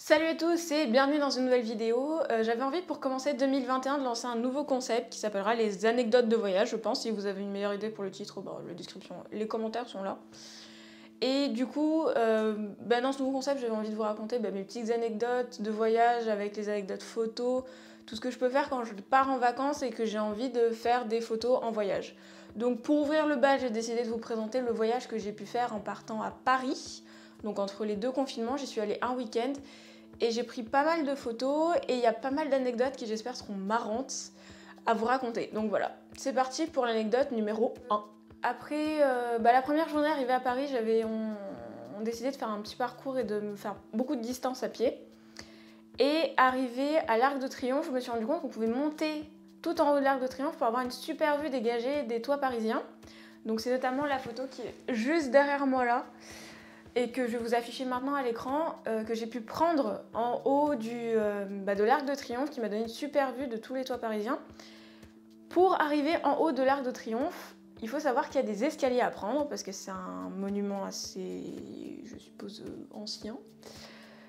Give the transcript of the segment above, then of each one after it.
Salut à tous et bienvenue dans une nouvelle vidéo. J'avais envie pour commencer 2021 de lancer un nouveau concept qui s'appellera les anecdotes de voyage, je pense. Si vous avez une meilleure idée pour le titre, la description, les commentaires sont là. Et du coup, dans ce nouveau concept, j'avais envie de vous raconter mes petites anecdotes de voyage avec les anecdotes photos, tout ce que je peux faire quand je pars en vacances et que j'ai envie de faire des photos en voyage. Donc pour ouvrir le bal, j'ai décidé de vous présenter le voyage que j'ai pu faire en partant à Paris. Donc entre les deux confinements, j'y suis allée un week-end. Et j'ai pris pas mal de photos et il y a pas mal d'anecdotes qui j'espère seront marrantes à vous raconter. Donc voilà, c'est parti pour l'anecdote numéro 1. Après la première journée arrivée à Paris, on décidé de faire un petit parcours et de me faire beaucoup de distance à pied. Et arrivé à l'Arc de Triomphe, je me suis rendu compte qu'on pouvait monter tout en haut de l'Arc de Triomphe pour avoir une super vue dégagée des toits parisiens. Donc c'est notamment la photo qui est juste derrière moi là, et que je vais vous afficher maintenant à l'écran, que j'ai pu prendre en haut de l'Arc de Triomphe, qui m'a donné une super vue de tous les toits parisiens. Pour arriver en haut de l'Arc de Triomphe, il faut savoir qu'il y a des escaliers à prendre, parce que c'est un monument assez, je suppose, ancien.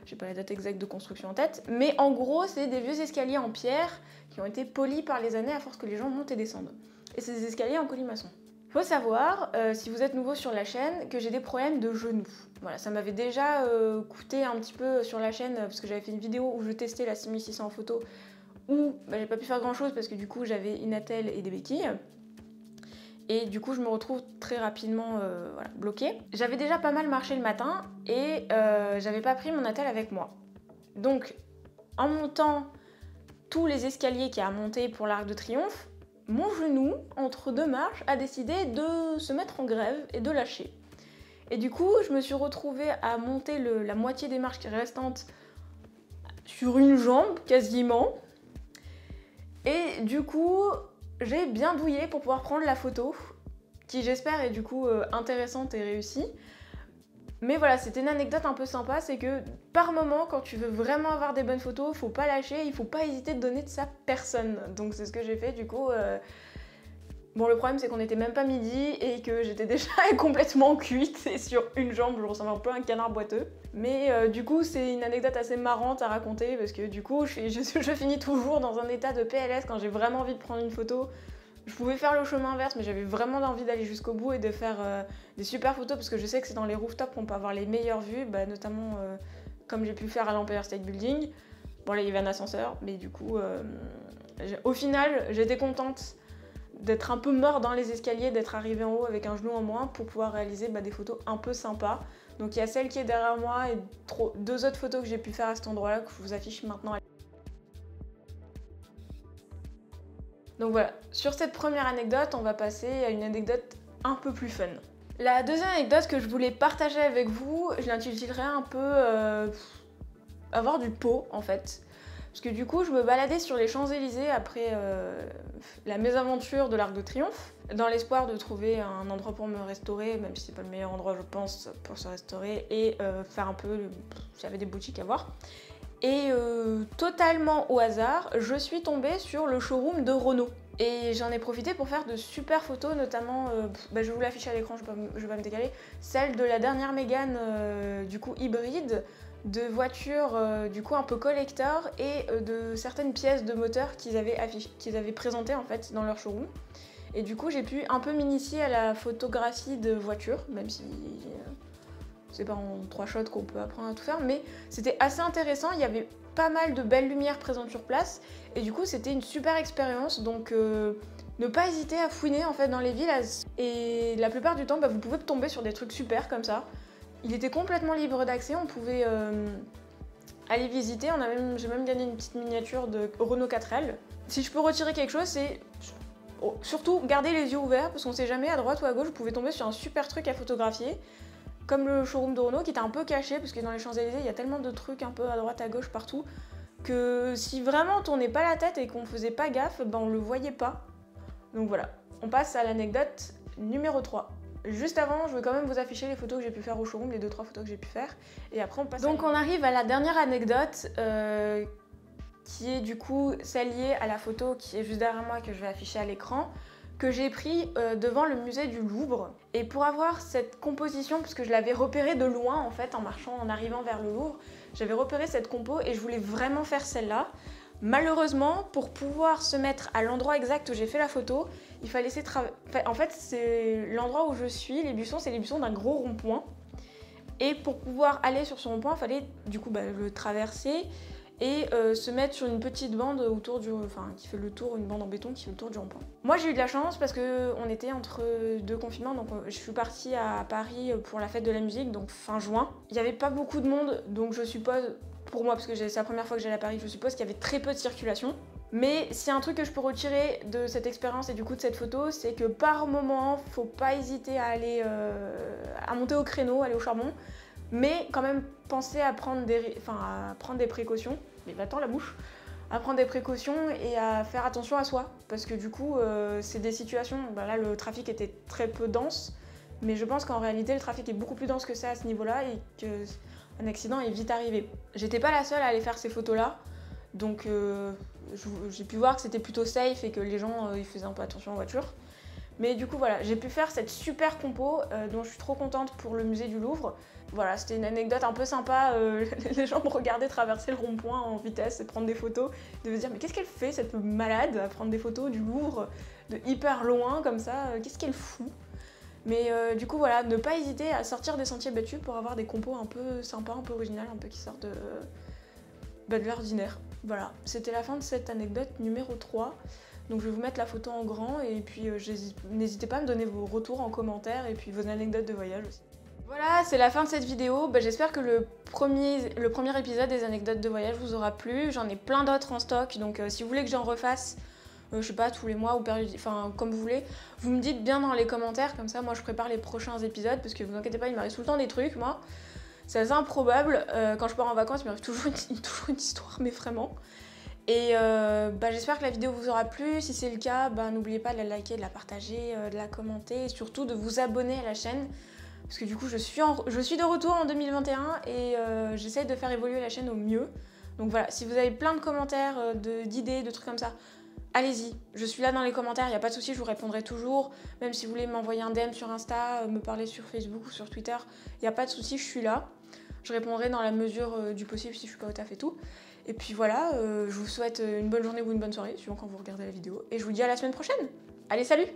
J'ai pas la date exacte de construction en tête, mais en gros, c'est des vieux escaliers en pierre qui ont été polis par les années à force que les gens montent et descendent. Et c'est des escaliers en colimaçon. Faut savoir, si vous êtes nouveau sur la chaîne, que j'ai des problèmes de genoux. Voilà, ça m'avait déjà coûté un petit peu sur la chaîne, parce que j'avais fait une vidéo où je testais la 6600 en photo, où j'ai pas pu faire grand chose parce que du coup j'avais une attelle et des béquilles. Et du coup je me retrouve très rapidement bloquée. J'avais déjà pas mal marché le matin et j'avais pas pris mon attelle avec moi. Donc en montant tous les escaliers qu'il y a à monter pour l'Arc de Triomphe, mon genou, entre deux marches, a décidé de se mettre en grève et de lâcher. Et du coup, je me suis retrouvée à monter la moitié des marches restantes sur une jambe, quasiment. Et du coup, j'ai bien douillé pour pouvoir prendre la photo, qui j'espère est du coup intéressante et réussie. Mais voilà, c'était une anecdote un peu sympa, c'est que par moment, quand tu veux vraiment avoir des bonnes photos, faut pas lâcher, il faut pas hésiter de donner de sa personne. Donc c'est ce que j'ai fait du coup. Bon, le problème c'est qu'on était même pas midi et que j'étais déjà complètement cuite et sur une jambe, je ressemblais un peu à un canard boiteux. Mais du coup, c'est une anecdote assez marrante à raconter parce que du coup, je finis toujours dans un état de PLS quand j'ai vraiment envie de prendre une photo. Je pouvais faire le chemin inverse, mais j'avais vraiment envie d'aller jusqu'au bout et de faire des super photos parce que je sais que c'est dans les rooftops qu'on peut avoir les meilleures vues, notamment comme j'ai pu le faire à l'Empire State Building. Bon, là il y avait un ascenseur, mais du coup, au final, j'étais contente d'être un peu mort dans les escaliers, d'être arrivée en haut avec un genou en moins pour pouvoir réaliser des photos un peu sympas. Donc il y a celle qui est derrière moi et deux autres photos que j'ai pu faire à cet endroit-là que je vous affiche maintenant. Donc voilà, sur cette première anecdote, on va passer à une anecdote un peu plus fun. La deuxième anecdote que je voulais partager avec vous, je l'intitulerai un peu avoir du pot en fait. Parce que du coup, je me baladais sur les Champs-Élysées après la mésaventure de l'Arc de Triomphe, dans l'espoir de trouver un endroit pour me restaurer, même si c'est pas le meilleur endroit je pense pour se restaurer, et faire un peu s'il y avait des boutiques à voir. Et totalement au hasard, je suis tombée sur le showroom de Renault. Et j'en ai profité pour faire de super photos, notamment, je vais vous l'afficher à l'écran, je vais pas me décaler, celle de la dernière Mégane du coup hybride, de voitures du coup un peu collector et de certaines pièces de moteur qu'ils avaient présentées en fait dans leur showroom. Et du coup j'ai pu un peu m'initier à la photographie de voitures, même si c'est pas en 3 shots qu'on peut apprendre à tout faire, mais c'était assez intéressant, il y avait pas mal de belles lumières présentes sur place, et du coup c'était une super expérience, donc ne pas hésiter à fouiner en fait dans les villes, et la plupart du temps vous pouvez tomber sur des trucs super comme ça. Il était complètement libre d'accès, on pouvait aller visiter, j'ai même gagné une petite miniature de Renault 4L. Si je peux retirer quelque chose, c'est surtout garder les yeux ouverts, parce qu'on sait jamais, à droite ou à gauche, vous pouvez tomber sur un super truc à photographier. Comme le showroom de Renault qui était un peu caché, parce que dans les Champs-Élysées, il y a tellement de trucs un peu à droite, à gauche, partout, que si vraiment on tournait pas la tête et qu'on faisait pas gaffe, on le voyait pas. Donc voilà, on passe à l'anecdote numéro 3. Juste avant, je veux quand même vous afficher les photos que j'ai pu faire au showroom, les 2-3 photos que j'ai pu faire, et après on passe. Donc on arrive à la dernière anecdote, qui est du coup celle liée à la photo qui est juste derrière moi, que je vais afficher à l'écran, que j'ai pris devant le musée du Louvre. Et pour avoir cette composition, puisque je l'avais repérée de loin en fait en marchant, en arrivant vers le Louvre, j'avais repéré cette compo et je voulais vraiment faire celle-là. Malheureusement, pour pouvoir se mettre à l'endroit exact où j'ai fait la photo, il fallait laisser en fait, c'est l'endroit où je suis, les buissons, c'est les buissons d'un gros rond-point. Et pour pouvoir aller sur ce rond-point, il fallait du coup le traverser et se mettre sur une petite bande autour du, qui fait le tour, une bande en béton qui fait le tour du rond-point. Moi j'ai eu de la chance parce qu'on était entre deux confinements, donc je suis partie à Paris pour la fête de la musique, donc fin juin. Il n'y avait pas beaucoup de monde, donc je suppose, pour moi, parce que c'est la première fois que j'allais à Paris, je suppose qu'il y avait très peu de circulation. Mais s'il y a un truc que je peux retirer de cette expérience et du coup de cette photo, c'est que par moment, faut pas hésiter à aller à monter au créneau, aller au charbon, mais quand même penser à prendre des précautions. Mais va-t'en la bouche. À prendre des précautions et à faire attention à soi, parce que du coup, c'est des situations. Là, le trafic était très peu dense, mais je pense qu'en réalité, le trafic est beaucoup plus dense que ça à ce niveau-là et qu'un accident est vite arrivé. J'étais pas la seule à aller faire ces photos-là. Donc j'ai pu voir que c'était plutôt safe et que les gens ils faisaient un peu attention en voiture. Mais du coup voilà, j'ai pu faire cette super compo dont je suis trop contente pour le musée du Louvre. Voilà, c'était une anecdote un peu sympa, les gens me regardaient traverser le rond-point en vitesse et prendre des photos, de me dire mais qu'est-ce qu'elle fait cette malade à prendre des photos du Louvre de hyper loin comme ça, qu'est-ce qu'elle fout? Mais du coup voilà, ne pas hésiter à sortir des sentiers battus pour avoir des compos un peu sympas, un peu originales, un peu qui sortent de l'ordinaire. Voilà, c'était la fin de cette anecdote numéro 3. Donc je vais vous mettre la photo en grand et puis n'hésitez pas à me donner vos retours en commentaire et puis vos anecdotes de voyage aussi. Voilà, c'est la fin de cette vidéo. J'espère que le premier épisode des anecdotes de voyage vous aura plu. J'en ai plein d'autres en stock, donc si vous voulez que j'en refasse, je sais pas, tous les mois ou comme vous voulez, vous me dites bien dans les commentaires, comme ça moi je prépare les prochains épisodes, parce que vous inquiétez pas, il m'arrive tout le temps des trucs, moi. C'est assez improbable, quand je pars en vacances, il m'arrive toujours une histoire, mais vraiment. Et j'espère que la vidéo vous aura plu. Si c'est le cas, n'oubliez pas de la liker, de la partager, de la commenter et surtout de vous abonner à la chaîne. Parce que du coup, je suis de retour en 2021 et j'essaye de faire évoluer la chaîne au mieux. Donc voilà, si vous avez plein de commentaires, d'idées, de trucs comme ça, allez-y. Je suis là dans les commentaires, il n'y a pas de souci, je vous répondrai toujours. Même si vous voulez m'envoyer un DM sur Insta, me parler sur Facebook ou sur Twitter, il n'y a pas de souci, je suis là. Je répondrai dans la mesure du possible si je suis pas au taf et tout. Et puis voilà, je vous souhaite une bonne journée ou une bonne soirée, suivant quand vous regardez la vidéo. Et je vous dis à la semaine prochaine. Allez, salut!